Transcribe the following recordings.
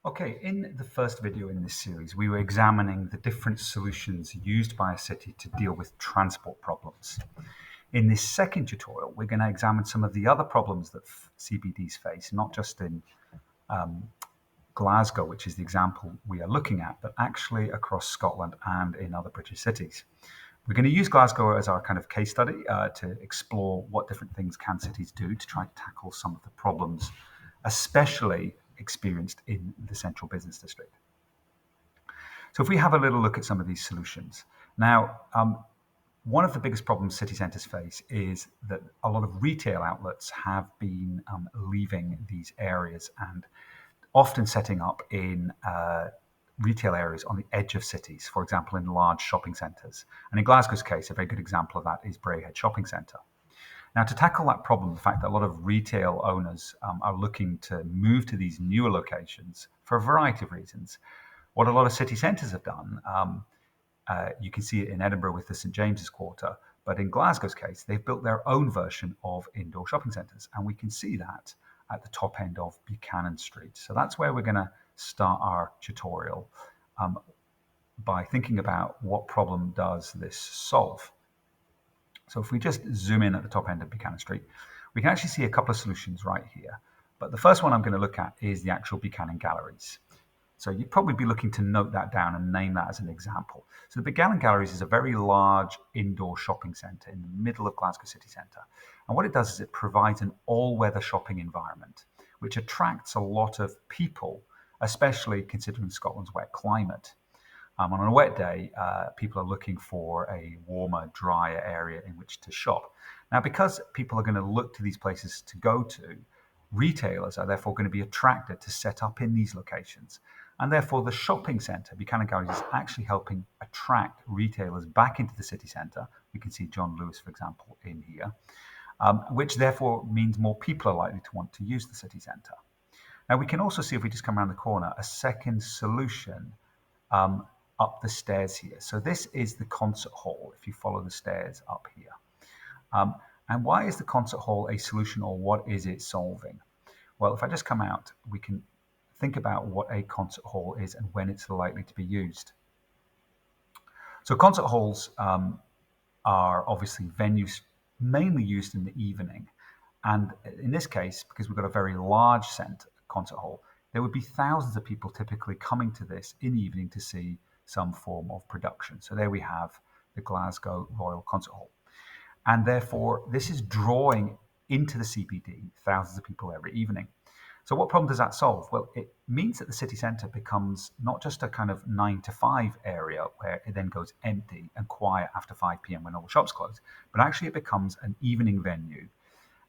Okay, in the first video in this series, we were examining the different solutions used by a city to deal with transport problems. In this second tutorial, we're going to examine some of the other problems that CBDs face, not just in Glasgow, which is the example we are looking at, but actually across Scotland and in other British cities. We're going to use Glasgow as our kind of case study to explore what different things can cities do to try to tackle some of the problems, especially experienced in the central business district. So if we have a little look at some of these solutions. Now, one of the biggest problems city centres face is that a lot of retail outlets have been leaving these areas and often setting up in retail areas on the edge of cities, for example, in large shopping centres. And in Glasgow's case, a very good example of that is Braehead Shopping Centre. Now, to tackle that problem, the fact that a lot of retail owners are looking to move to these newer locations for a variety of reasons, what a lot of city centres have done, you can see it in Edinburgh with the St James's Quarter, but in Glasgow's case, they've built their own version of indoor shopping centres, and we can see that at the top end of Buchanan Street. So that's where we're going to start our tutorial by thinking about what problem does this solve. So if we just zoom in at the top end of Buchanan Street, we can actually see a couple of solutions right here. But the first one I'm going to look at is the actual Buchanan Galleries. So you'd probably be looking to note that down and name that as an example. So the Buchanan Galleries is a very large indoor shopping centre in the middle of Glasgow city centre. And what it does is it provides an all-weather shopping environment, which attracts a lot of people, especially considering Scotland's wet climate. On a wet day, people are looking for a warmer, drier area in which to shop. Now, because people are going to look to these places to go to, retailers are therefore going to be attracted to set up in these locations. And therefore, the shopping centre, Buchanan Galleries, is actually helping attract retailers back into the city centre. We can see John Lewis, for example, in here, which therefore means more people are likely to want to use the city centre. Now, we can also see, if we just come around the corner, a second solution up the stairs here. So this is the concert hall, if you follow the stairs up here. And why is the concert hall a solution, or what is it solving? Well, if I just come out, we can think about what a concert hall is and when it's likely to be used. So concert halls are obviously venues mainly used in the evening. And in this case, because we've got a very large concert hall, there would be thousands of people typically coming to this in the evening to see some form of production. So there we have the Glasgow Royal Concert Hall. And therefore, this is drawing into the CBD thousands of people every evening. So what problem does that solve? Well, it means that the city centre becomes not just a kind of 9 to 5 area where it then goes empty and quiet after 5 p.m. when all the shops close, but actually it becomes an evening venue.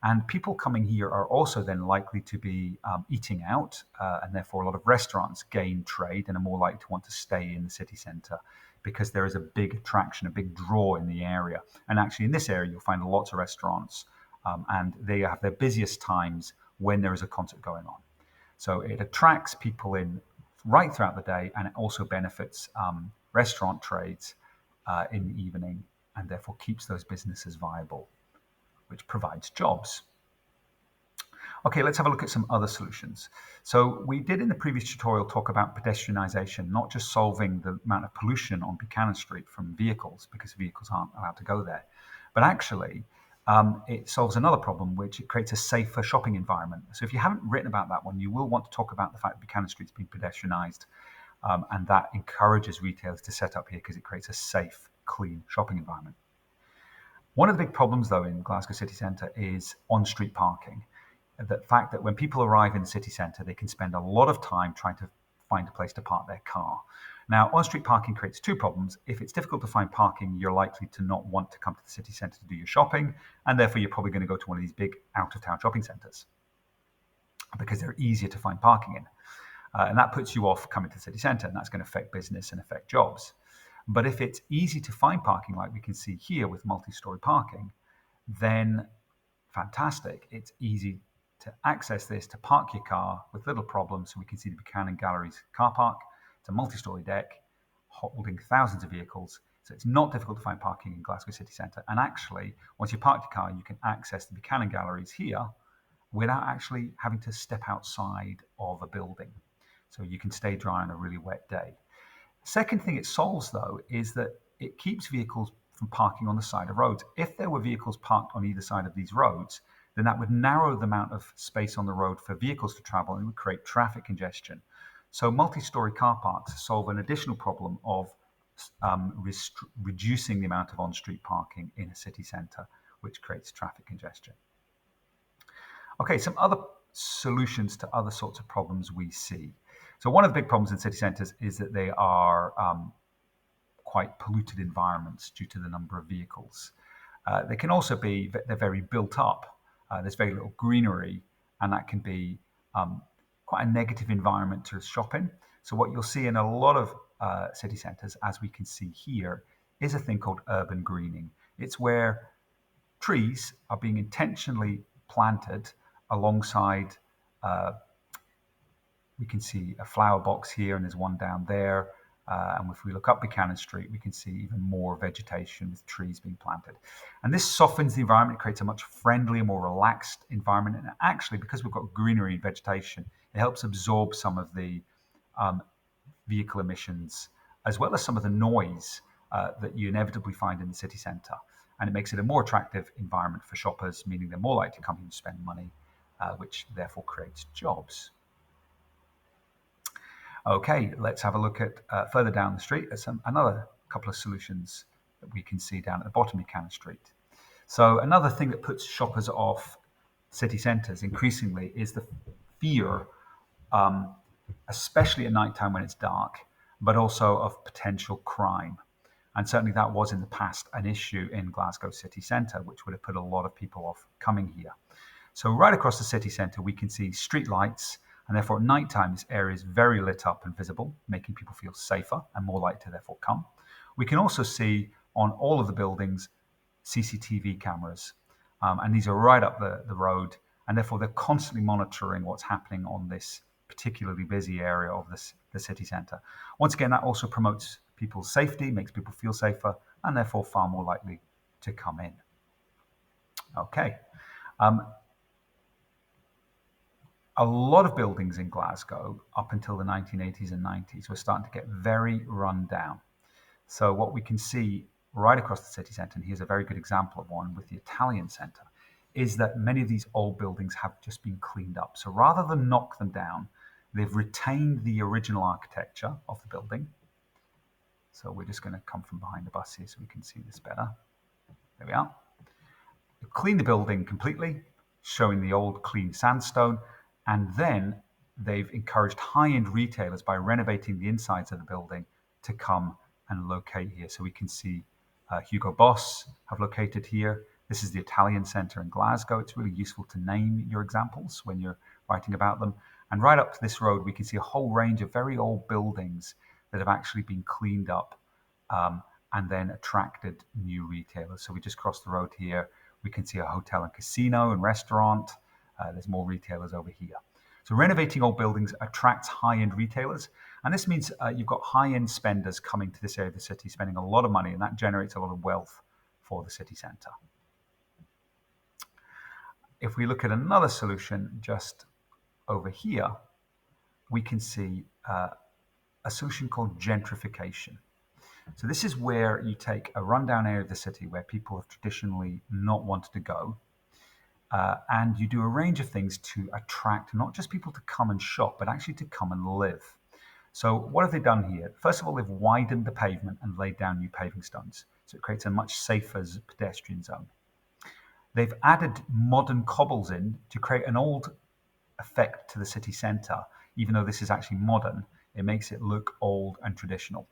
And people coming here are also then likely to be eating out, and therefore a lot of restaurants gain trade and are more likely to want to stay in the city centre because there is a big attraction, a big draw in the area. And actually in this area, you'll find lots of restaurants, and they have their busiest times when there is a concert going on. So it attracts people in right throughout the day, and it also benefits restaurant trades in the evening, and therefore keeps those businesses viable, which provides jobs. Okay, let's have a look at some other solutions. So we did in the previous tutorial talk about pedestrianisation, not just solving the amount of pollution on Buchanan Street from vehicles, because vehicles aren't allowed to go there, but actually it solves another problem, which it creates a safer shopping environment. So if you haven't written about that one, you will want to talk about the fact that Buchanan Street's been pedestrianised, and that encourages retailers to set up here because it creates a safe, clean shopping environment. One of the big problems, though, in Glasgow city centre is on-street parking. The fact that when people arrive in the city centre, they can spend a lot of time trying to find a place to park their car. Now, on-street parking creates two problems. If it's difficult to find parking, you're likely to not want to come to the city centre to do your shopping, and therefore you're probably going to go to one of these big out-of-town shopping centres because they're easier to find parking in. And that puts you off coming to the city centre, and that's going to affect business and affect jobs. But if it's easy to find parking, like we can see here with multi-storey parking, then fantastic. It's easy to access this, to park your car with little problems. So we can see the Buchanan Galleries car park. It's a multi-storey deck holding thousands of vehicles. So it's not difficult to find parking in Glasgow city centre. And actually, once you park your car, you can access the Buchanan Galleries here without actually having to step outside of a building. so you can stay dry on a really wet day. Second thing it solves, though, is that it keeps vehicles from parking on the side of roads. If there were vehicles parked on either side of these roads, then that would narrow the amount of space on the road for vehicles to travel and would create traffic congestion. So multi-story car parks solve an additional problem of reducing the amount of on-street parking in a city centre, which creates traffic congestion. Okay, some other solutions to other sorts of problems we see. So one of the big problems in city centres is that they are quite polluted environments due to the number of vehicles. They can also be, they're very built up. There's very little greenery, and that can be quite a negative environment to shop in. So what you'll see in a lot of city centres, as we can see here, is a thing called urban greening. It's where trees are being intentionally planted alongside, we can see a flower box here, and there's one down there. And if we look up Buchanan Street, we can see even more vegetation with trees being planted. And this softens the environment, creates a much friendlier, more relaxed environment. And actually, because we've got greenery and vegetation, it helps absorb some of the vehicle emissions, as well as some of the noise that you inevitably find in the city centre. And it makes it a more attractive environment for shoppers, meaning they're more likely to come here and spend money, which therefore creates jobs. Okay, let's have a look at further down the street. There's another couple of solutions that we can see down at the bottom of Buchanan Street. So another thing that puts shoppers off city centres increasingly is the fear, especially at night time when it's dark, but also of potential crime. And certainly that was in the past an issue in Glasgow city centre, which would have put a lot of people off coming here. So right across the city centre, we can see street lights, and therefore at night time, this area is very lit up and visible, making people feel safer and more likely to therefore come. We can also see on all of the buildings CCTV cameras, and these are right up the road, and therefore they're constantly monitoring what's happening on this particularly busy area of the city centre. Once again, that also promotes people's safety, makes people feel safer, and therefore far more likely to come in. Okay. A lot of buildings in Glasgow up until the 1980s and 90s were starting to get very run down. So what we can see right across the city centre, and here's a very good example of one with the Italian centre, is that many of these old buildings have just been cleaned up. So rather than knock them down, they've retained the original architecture of the building. So we're just going to come from behind the bus here so we can see this better. There we are. They've cleaned the building completely, showing the old clean sandstone, and then they've encouraged high-end retailers by renovating the insides of the building to come and locate here. So we can see Hugo Boss have located here. This is the Italian Centre in Glasgow. It's really useful to name your examples when you're writing about them. And right up to this road, we can see a whole range of very old buildings that have actually been cleaned up and then attracted new retailers. So we just crossed the road here. We can see a hotel and casino and restaurant. There's more retailers over here. So renovating old buildings attracts high-end retailers. And this means you've got high-end spenders coming to this area of the city, spending a lot of money, and that generates a lot of wealth for the city centre. If we look at another solution just over here, we can see a solution called gentrification. So this is where you take a rundown area of the city where people have traditionally not wanted to go, and you do a range of things to attract not just people to come and shop, but actually to come and live. So what have they done here? First of all, they've widened the pavement and laid down new paving stones. So it creates a much safer pedestrian zone. They've added modern cobbles in to create an old effect to the city centre. Even though this is actually modern, it makes it look old and traditional.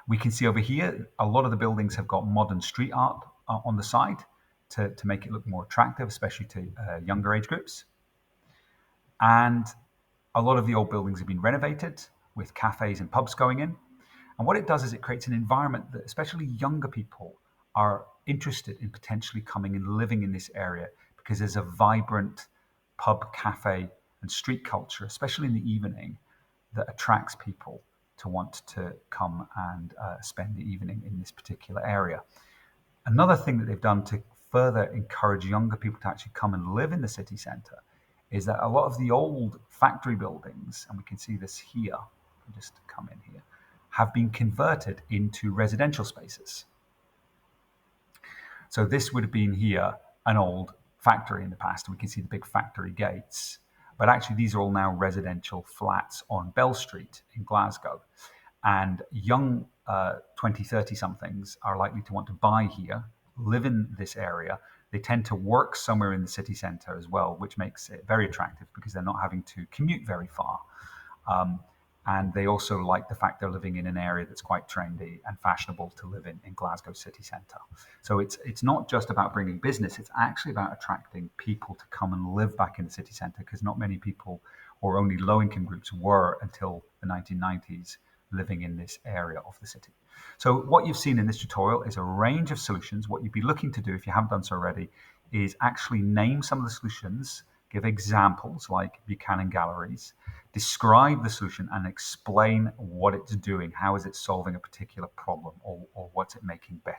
We can see over here, a lot of the buildings have got modern street art on the side to make it look more attractive, especially to younger age groups. And a lot of the old buildings have been renovated with cafes and pubs going in. And what it does is it creates an environment that especially younger people are interested in potentially coming and living in this area because there's a vibrant pub, cafe, and street culture, especially in the evening, that attracts people to want to come and spend the evening in this particular area. Another thing that they've done to further encourage younger people to actually come and live in the city centre is that a lot of the old factory buildings, and we can see this here, I'll just come in here, have been converted into residential spaces. So this would have been here an old factory in the past. We can see the big factory gates. But actually, these are all now residential flats on Bell Street in Glasgow. And young 20, 30 somethings are likely to want to buy here, live in this area. They tend to work somewhere in the city centre as well, which makes it very attractive because they're not having to commute very far. And they also like the fact they're living in an area that's quite trendy and fashionable to live in Glasgow city centre. So it's not just about bringing business, it's actually about attracting people to come and live back in the city centre, because not many people, or only low-income groups, were until the 1990s living in this area of the city. So what you've seen in this tutorial is a range of solutions. What you'd be looking to do, if you haven't done so already, is actually name some of the solutions, give examples like Buchanan Galleries, describe the solution and explain what it's doing, how is it solving a particular problem, or what's it making better.